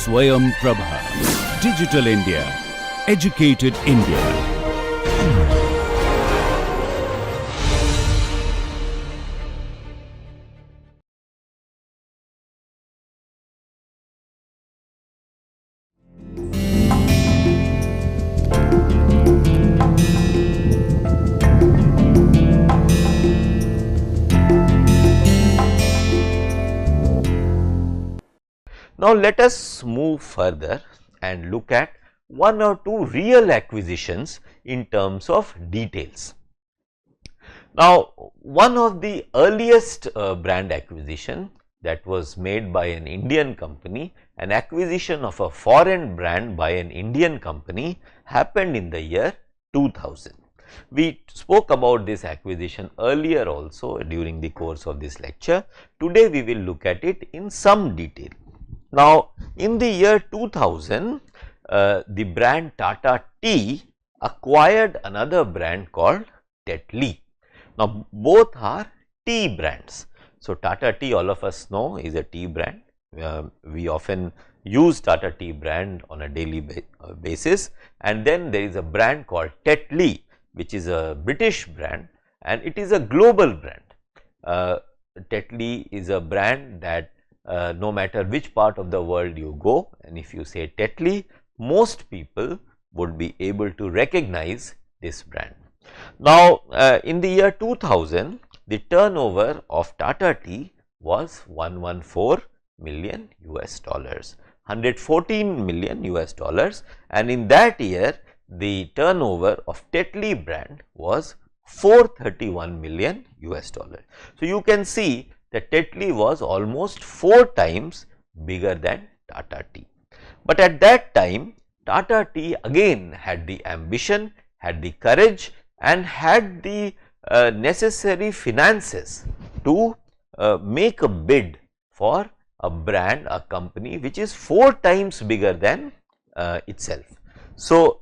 Swayam Prabha. Digital India. Educated India. Now, let us move further and look at one or two real acquisitions in terms of details. Now, one of the earliest brand acquisition that was made by an Indian company, an acquisition of a foreign brand by an Indian company, happened in the year 2000. We spoke about this acquisition earlier also during the course of this lecture. Today, we will look at it in some detail. Now, in the year 2000, the brand Tata Tea acquired another brand called Tetley. Now, both are tea brands. So, Tata Tea, all of us know, is a tea brand. We often use Tata Tea brand on a daily basis, and then there is a brand called Tetley, which is a British brand, and it is a global brand. Tetley is a brand that no matter which part of the world you go, and if you say Tetley, most people would be able to recognize this brand. Now, in the year 2000, the turnover of Tata Tea was 114 million US dollars, 114 million US dollars, and in that year, the turnover of Tetley brand was 431 million US dollars. So, you can see that Tetley was almost 4 times bigger than Tata Tea. But at that time, Tata Tea again had the ambition, had the courage, and had the necessary finances to make a bid for a brand, a company which is 4 times bigger than itself. So,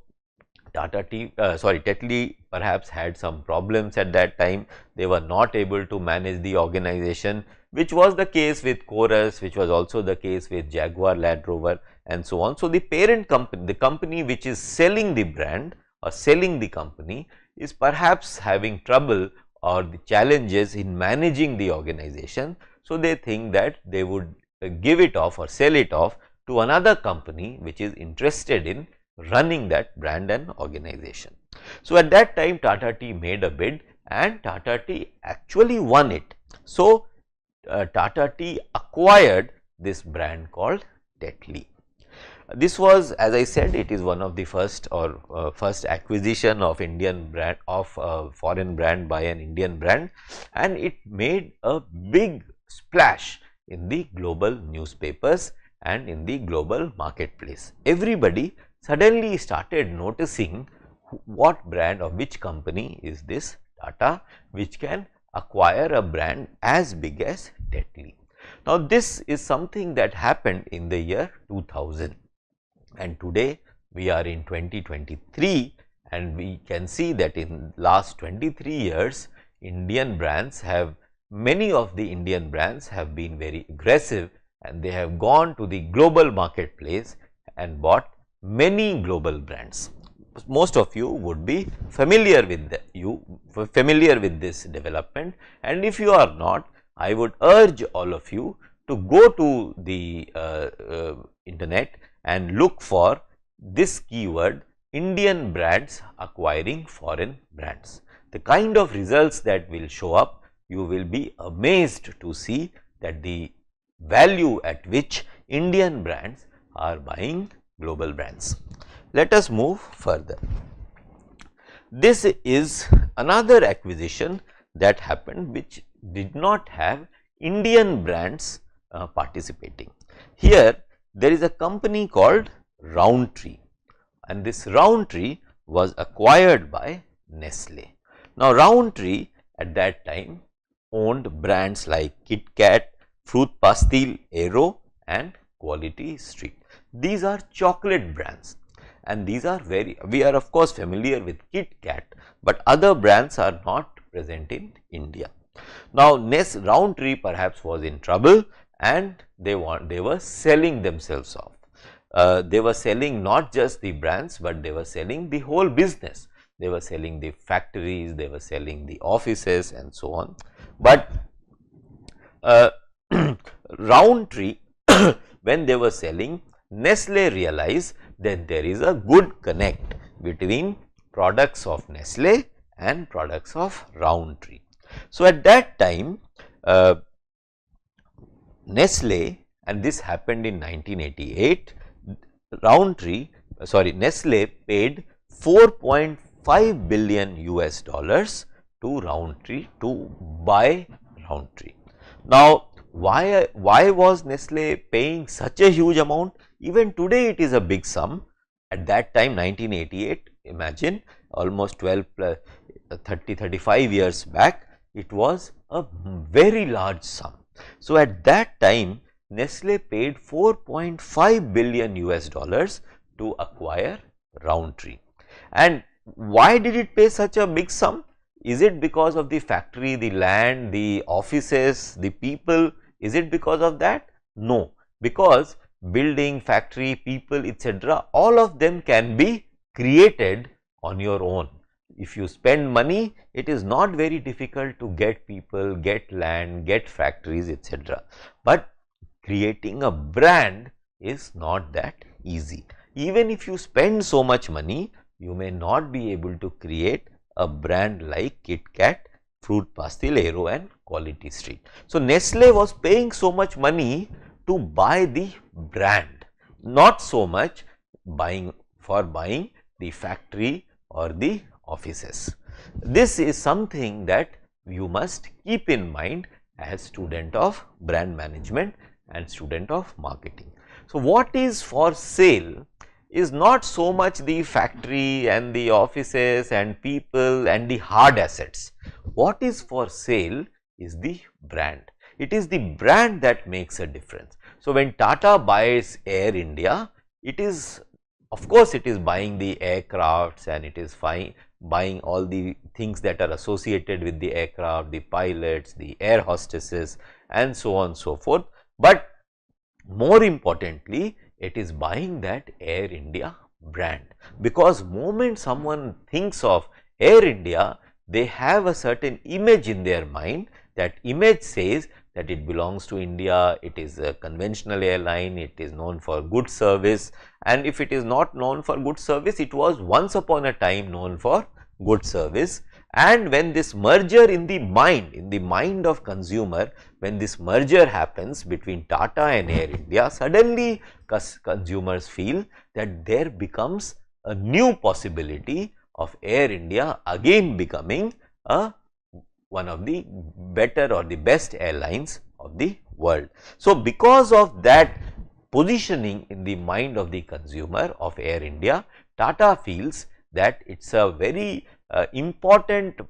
Tetley perhaps had some problems at that time. They were not able to manage the organization, which was the case with Chorus, which was also the case with Jaguar Land Rover, and so on. So, the parent company, the company which is selling the brand or selling the company, is perhaps having trouble or the challenges in managing the organization. So, they think that they would give it off or sell it off to another company which is interested in running that brand and organization. So, at that time Tata Tea made a bid and Tata Tea actually won it. So, Tata Tea acquired this brand called Tetley. This was, as I said, it is one of the first acquisition of Indian brand, of foreign brand by an Indian brand, and it made a big splash in the global newspapers and in the global marketplace. Everybody suddenly started noticing what brand or which company is this Tata which can acquire a brand as big as Tetley. Now, this is something that happened in the year 2000, and today we are in 2023, and we can see that in last 23 years many of the Indian brands have been very aggressive, and they have gone to the global marketplace and bought many global brands. Most of you would be familiar with this development, and if you are not, I would urge all of you to go to the internet and look for this keyword, Indian brands acquiring foreign brands. The kind of results that will show up, you will be amazed to see that the value at which Indian brands are buying global brands. Let us move further. This is another acquisition that happened which did not have Indian brands participating. Here there is a company called Roundtree, and this Roundtree was acquired by Nestle. Now, Roundtree at that time owned brands like Kit Kat, Fruit Pastil, Aero, and Quality Street. These are chocolate brands, and these are we are of course familiar with Kit Kat, but other brands are not present in India. Now, Roundtree perhaps was in trouble, and they were selling themselves off. they were selling not just the brands, but they were selling the whole business. They were selling the factories, they were selling the offices and so on. But Roundtree, when they were selling, Nestle realized that there is a good connect between products of Nestle and products of Roundtree. So, at that time Nestle, and this happened in 1988, Nestle paid 4.5 billion US dollars to Roundtree to buy Roundtree. Now, why was Nestle paying such a huge amount? Even today it is a big sum. At that time 1988, imagine, almost 12 plus 35 years back, it was a very large sum. So, at that time Nestle paid 4.5 billion US dollars to acquire Roundtree. And why did it pay such a big sum? Is it because of the factory, the land, the offices, the people? Is it because of that? No, because building, factory, people, etc., all of them can be created on your own. If you spend money, it is not very difficult to get people, get land, get factories, etc. But creating a brand is not that easy. Even if you spend so much money, you may not be able to create a brand like Kit Kat, Fruit Pastil, Aero and Quality Street. So, Nestle was paying so much money to buy the brand, not so much buying the factory or the offices. This is something that you must keep in mind as student of brand management and student of marketing. So, what is for sale is not so much the factory and the offices and people and the hard assets. What is for sale is the brand. It is the brand that makes a difference. So, when Tata buys Air India, it is, of course, it is buying the aircrafts and it is buying all the things that are associated with the aircraft, the pilots, the air hostesses and so on and so forth. But more importantly, it is buying that Air India brand, because moment someone thinks of Air India, they have a certain image in their mind. That image says that it belongs to India, it is a conventional airline, it is known for good service, and if it is not known for good service, it was once upon a time known for good service. And when this merger in the mind of consumer, when this merger happens between Tata and Air India, suddenly consumers feel that there becomes a new possibility of Air India again becoming one of the better or the best airlines of the world. So, because of that positioning in the mind of the consumer of Air India, Tata feels that it is a very important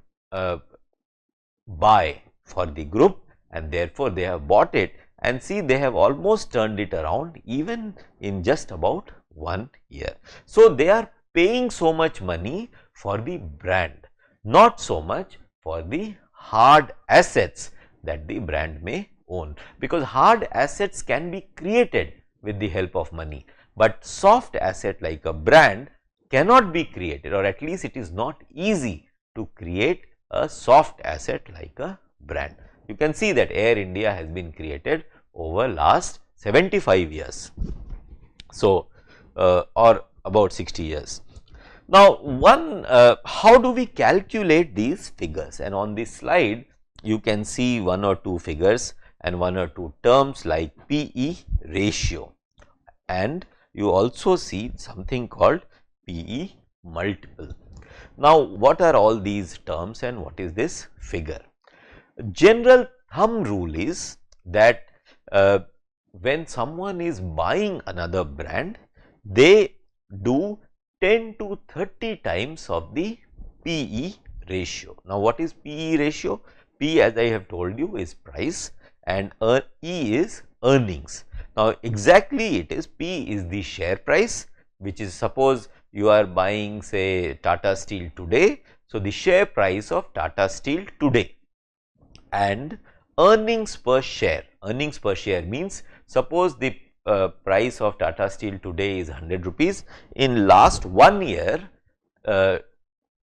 buy for the group, and therefore they have bought it, and see, they have almost turned it around even in just about 1 year. So, they are paying so much money for the brand, not so much for the hard assets that the brand may own, because hard assets can be created with the help of money, but soft asset like a brand cannot be created, or at least it is not easy to create a soft asset like a brand. You can see that Air India has been created over last 75 years, so or about 60 years. Now, how do we calculate these figures? And on this slide, you can see 1 or 2 figures and 1 or 2 terms like PE ratio, and you also see something called PE multiple. Now, what are all these terms and what is this figure? General thumb rule is that when someone is buying another brand, they do 10 to 30 times of the PE ratio. Now, what is PE ratio? P, as I have told you, is price, and E is earnings. Now, exactly it is, P is the share price, which is, suppose you are buying say Tata Steel today. So, the share price of Tata Steel today, and earnings per share. Earnings per share means, suppose the price of Tata Steel today is 100 rupees. In last 1 year,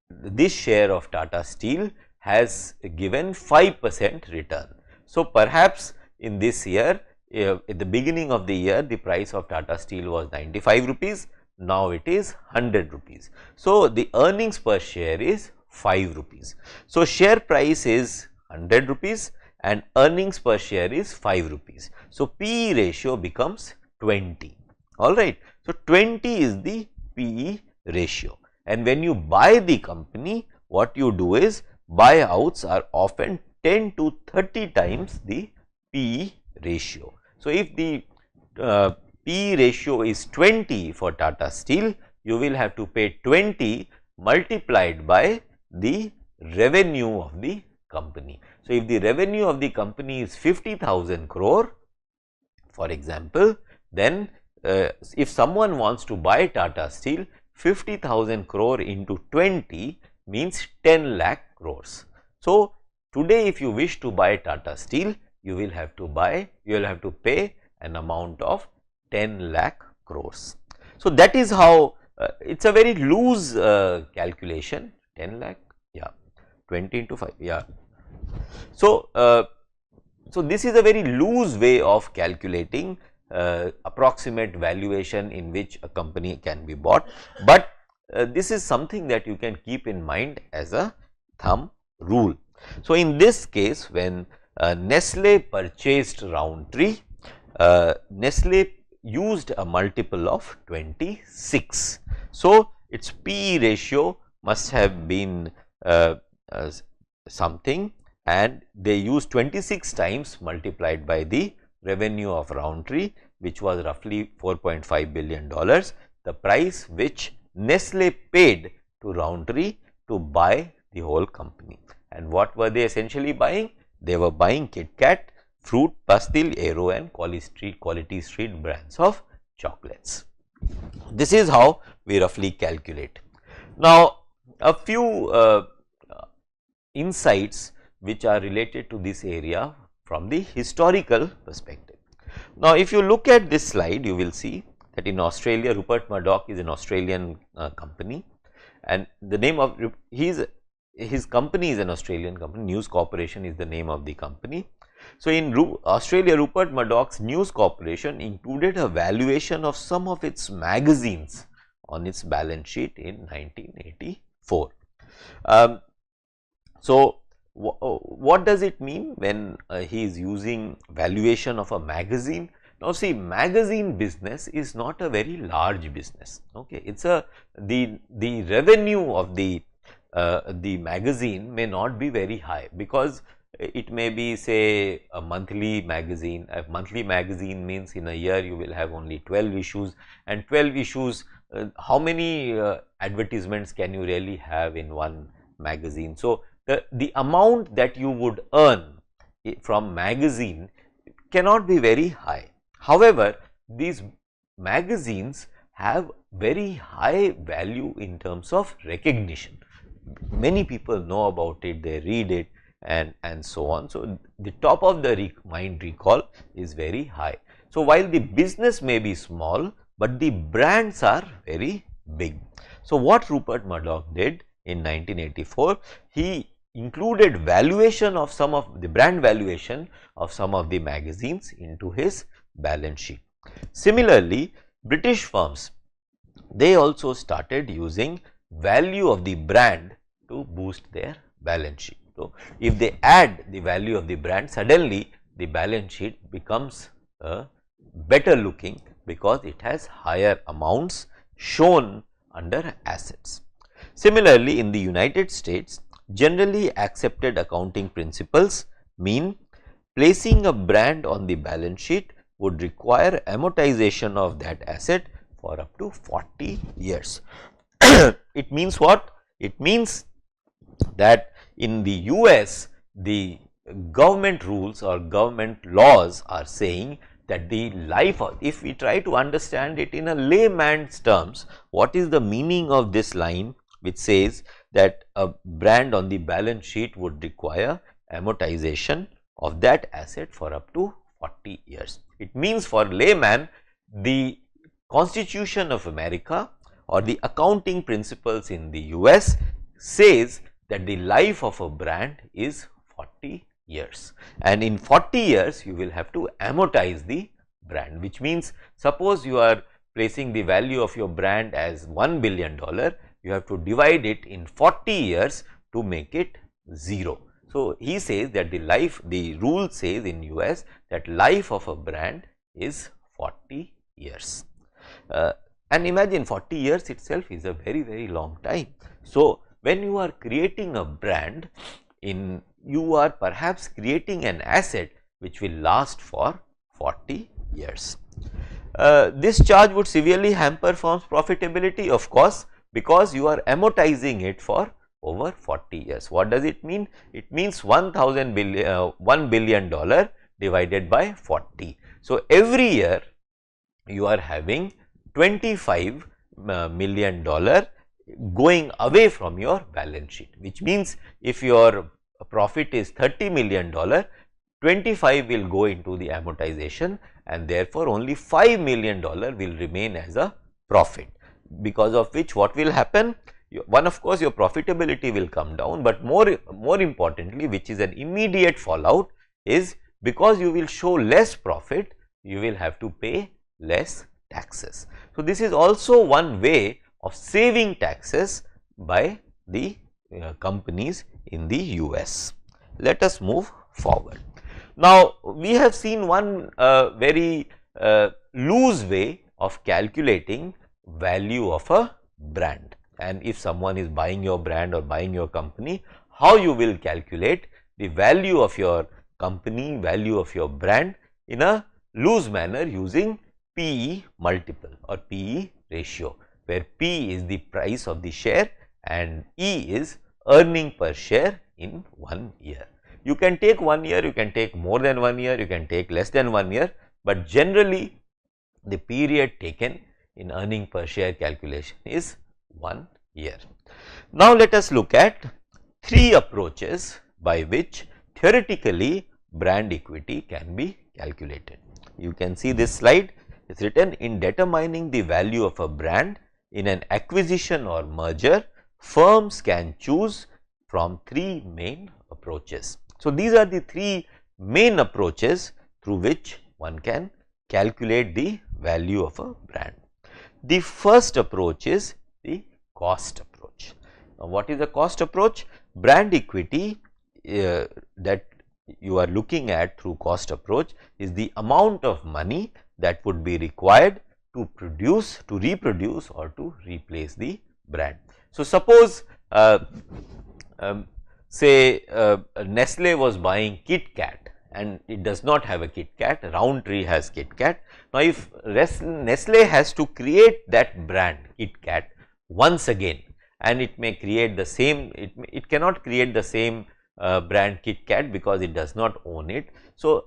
this share of Tata Steel has given 5% return. So, perhaps in this year, at the beginning of the year, the price of Tata Steel was 95 rupees, now it is 100 rupees. So, the earnings per share is 5 rupees. So, share price is 100 rupees and earnings per share is 5 rupees. So, PE ratio becomes 20, alright. So, 20 is the PE ratio, and when you buy the company, what you do is buyouts are often 10 to 30 times the PE ratio. So, if the PE ratio is 20 for Tata Steel, you will have to pay 20 multiplied by the revenue of the company. So, if the revenue of the company is 50,000 crore, for example, then if someone wants to buy Tata Steel, 50,000 crore into 20 means 10 lakh crores. So, today if you wish to buy Tata Steel, you will have to pay an amount of 10 lakh crores. So, that is how it is a very loose calculation, 10 lakh, yeah, 20 into 5, yeah. So, so this is a very loose way of calculating approximate valuation in which a company can be bought, but this is something that you can keep in mind as a thumb rule. So, in this case, when Nestle purchased Roundtree, Nestle used a multiple of 26. So, its PE ratio must have been something, and they used 26 times multiplied by the revenue of Roundtree, which was roughly $4.5 billion, the price which Nestle paid to Roundtree to buy the whole company. And what were they essentially buying? They were buying KitKat, Fruit, Pastil, Aero and Quality Street brands of chocolates. This is how we roughly calculate. Now, a few insights which are related to this area from the historical perspective. Now, if you look at this slide, you will see that in Australia, Rupert Murdoch is an Australian company, and the name of his company is an Australian company. News Corporation is the name of the company. So, in Australia, Rupert Murdoch's News Corporation included a valuation of some of its magazines on its balance sheet in 1984. So, what does it mean when he is using valuation of a magazine? Now, see, magazine business is not a very large business. Okay, it's the revenue of the magazine may not be very high, because it may be, say, a monthly magazine. A monthly magazine means in a year you will have only 12 issues, and 12 issues, how many advertisements can you really have in one magazine? So, the amount that you would earn from magazine cannot be very high. However, these magazines have very high value in terms of recognition. Many people know about it, they read it and so on. So, the top of the mind recall is very high. So, while the business may be small, but the brands are very big. So, what Rupert Murdoch did in 1984, he included valuation of some of the brand valuation of some of the magazines into his balance sheet. Similarly, British firms, they also started using value of the brand to boost their balance sheet. So, if they add the value of the brand, suddenly the balance sheet becomes better looking, because it has higher amounts shown under assets. Similarly, in the United States, generally accepted accounting principles mean placing a brand on the balance sheet would require amortization of that asset for up to 40 years. It means what? It means that in the US, the government rules or government laws are saying that the life of, if we try to understand it in a layman's terms, what is the meaning of this line which says that a brand on the balance sheet would require amortization of that asset for up to 40 years. It means for layman the Constitution of America or the accounting principles in the US says that the life of a brand is 40 years, and in 40 years you will have to amortize the brand, which means suppose you are placing the value of your brand as $1 billion, you have to divide it in 40 years to make it 0. So, he says that the rule says in US that life of a brand is 40 years. And imagine 40 years itself is a very long time. So, when you are creating a brand, you are perhaps creating an asset which will last for 40 years. This charge would severely hamper firm's profitability, of course, because you are amortizing it for over 40 years. What does it mean? It means $1 billion divided by 40. So, every year you are having $25 million going away from your balance sheet, which means if your profit is $30 million, 25 will go into the amortization, and therefore only $5 million will remain as a profit, because of which what will happen? One, of course, your profitability will come down, but more importantly, which is an immediate fallout, is because you will show less profit, you will have to pay less taxes. So, this is also one way of saving taxes by the companies in the US. Let us move forward. Now, we have seen one very loose way of calculating value of a brand, and if someone is buying your brand or buying your company, how you will calculate the value of your company, value of your brand in a loose manner using PE multiple or PE ratio, where P is the price of the share and E is earning per share in 1 year. You can take 1 year, you can take more than 1 year, you can take less than 1 year, but generally the period taken in earning per share calculation is 1 year. Now, let us look at 3 approaches by which theoretically brand equity can be calculated. You can see this slide. It is written, in determining the value of a brand in an acquisition or merger, firms can choose from 3 main approaches. So, these are the 3 main approaches through which one can calculate the value of a brand. The first approach is the cost approach. Now, what is the cost approach? Brand equity that you are looking at through cost approach is the amount of money that would be required to produce, to reproduce or to replace the brand. So, suppose say Nestle was buying Kit Kat and it does not have a Kit Kat, Roundtree has Kit Kat. Now, if Nestle has to create that brand Kit Kat once again, and it may create the same, it cannot create the same brand Kit Kat because it does not own it. So,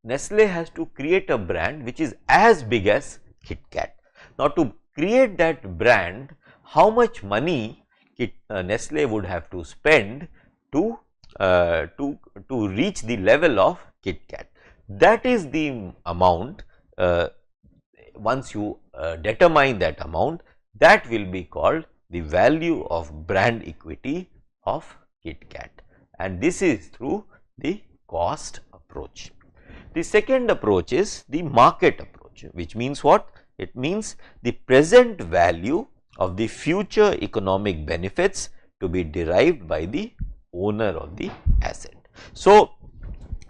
Nestle has to create a brand which is as big as Kit Kat. Now, to create that brand, how much money Nestle would have to spend to reach the level of Kit Kat? That is the amount. Once you determine that amount, that will be called the value of brand equity of Kit Kat, and this is through the cost approach. The second approach is the market approach, which means what? It means the present value of the future economic benefits to be derived by the owner of the asset. So,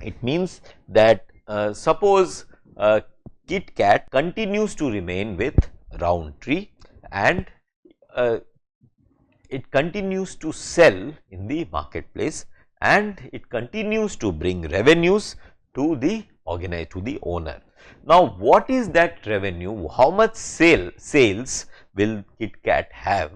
it means that suppose Kit Kat continues to remain with Roundtree and it continues to sell in the marketplace and it continues to bring revenues to the owner. Now, what is that revenue? How much sales will Kit Kat have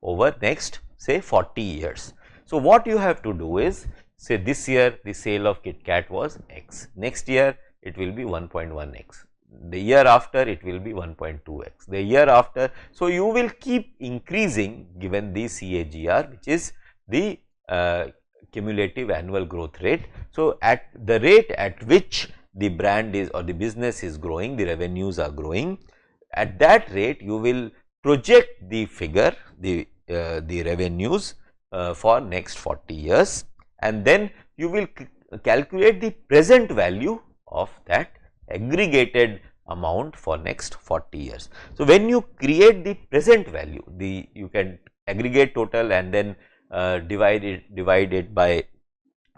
over next say 40 years? So, what you have to do is, say this year the sale of Kit Kat was X, next year it will be 1.1x, the year after it will be 1.2x, the year after. So, you will keep increasing given the CAGR, which is the cumulative annual growth rate. So, at the rate at which the brand is or the business is growing, the revenues are growing, at that rate you will project the figure, the revenues for next 40 years, and then you will calculate the present value of that aggregated amount for next 40 years. So, when you create the present value, you can aggregate total and then divide it by,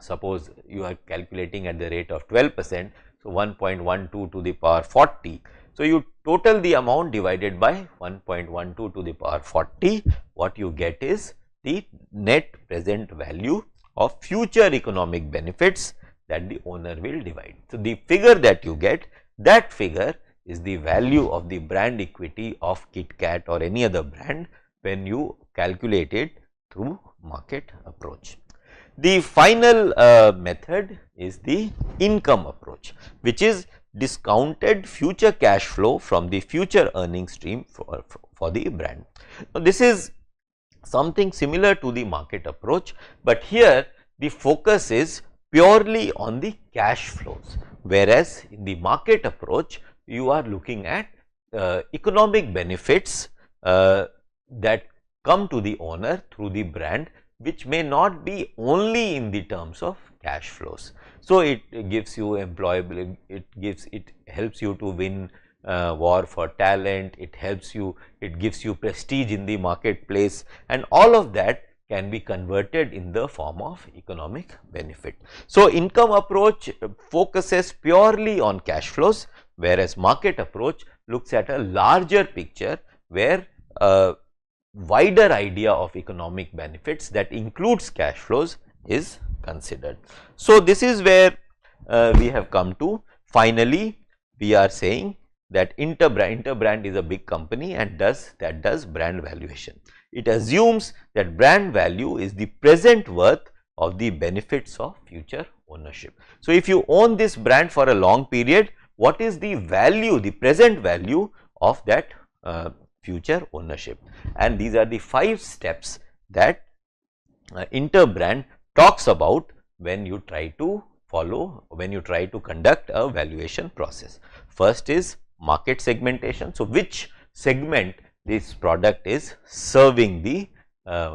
suppose you are calculating at the rate of 12%. So, 1.12 to the power 40. So, you total the amount divided by 1.12 to the power 40, what you get is the net present value of future economic benefits that the owner will divide. So, the figure that you get, that figure is the value of the brand equity of KitKat or any other brand when you calculate it through market approach. The final method is the income approach, which is discounted future cash flow from the future earning stream for the brand. Now, this is something similar to the market approach, but here the focus is purely on the cash flows, whereas in the market approach you are looking at economic benefits that come to the owner through the brand, which may not be only in the terms of cash flows. So, it gives you employability, it helps you to win war for talent, it gives you prestige in the marketplace, and all of that can be converted in the form of economic benefit. So, income approach focuses purely on cash flows, whereas market approach looks at a larger picture where a wider idea of economic benefits that includes cash flows is considered. So, this is where we have come to. Finally, we are saying that Interbrand is a big company and does brand valuation. It assumes that brand value is the present worth of the benefits of future ownership. So, if you own this brand for a long period, what is the value, the present value of that future ownership? And these are the 5 steps that Interbrand talks about when you try to conduct a valuation process. First is market segmentation. So, which segment this product is serving the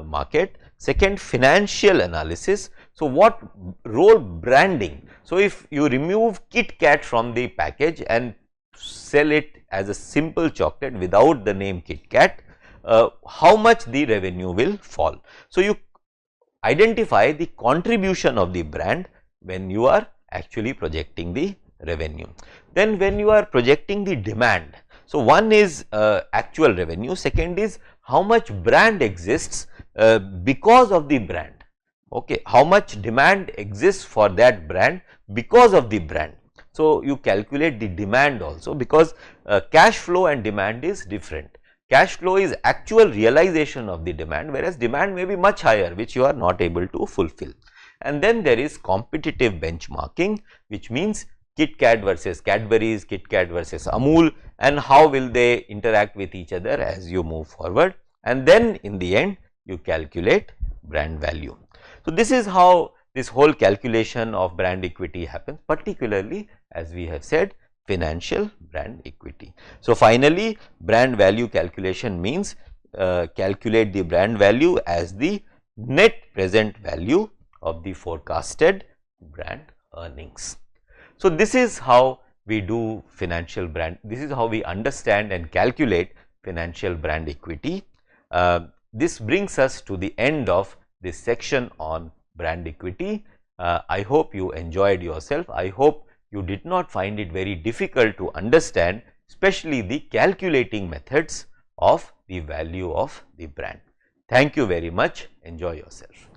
market. Second, financial analysis. So, what role branding. So, if you remove KitKat from the package and sell it as a simple chocolate without the name KitKat, how much the revenue will fall. So, you identify the contribution of the brand when you are actually projecting the revenue. Then when you are projecting the demand, so one is actual revenue, second is how much brand exists because of the brand, okay, how much demand exists for that brand because of the brand. So, you calculate the demand also, because cash flow and demand is different. Cash flow is actual realization of the demand, whereas demand may be much higher, which you are not able to fulfill. And then there is competitive benchmarking, which means KitKat versus Cadbury's, KitKat versus Amul, and how will they interact with each other as you move forward. And then in the end, you calculate brand value. So, this is how this whole calculation of brand equity happens, particularly as we have said, financial brand equity. So, finally, brand value calculation means calculate the brand value as the net present value of the forecasted brand earnings. So, this is how we do financial brand, this is how we understand and calculate financial brand equity. This brings us to the end of this section on brand equity. I hope you enjoyed yourself. I hope you did not find it very difficult to understand, especially the calculating methods of the value of the brand. Thank you very much. Enjoy yourself.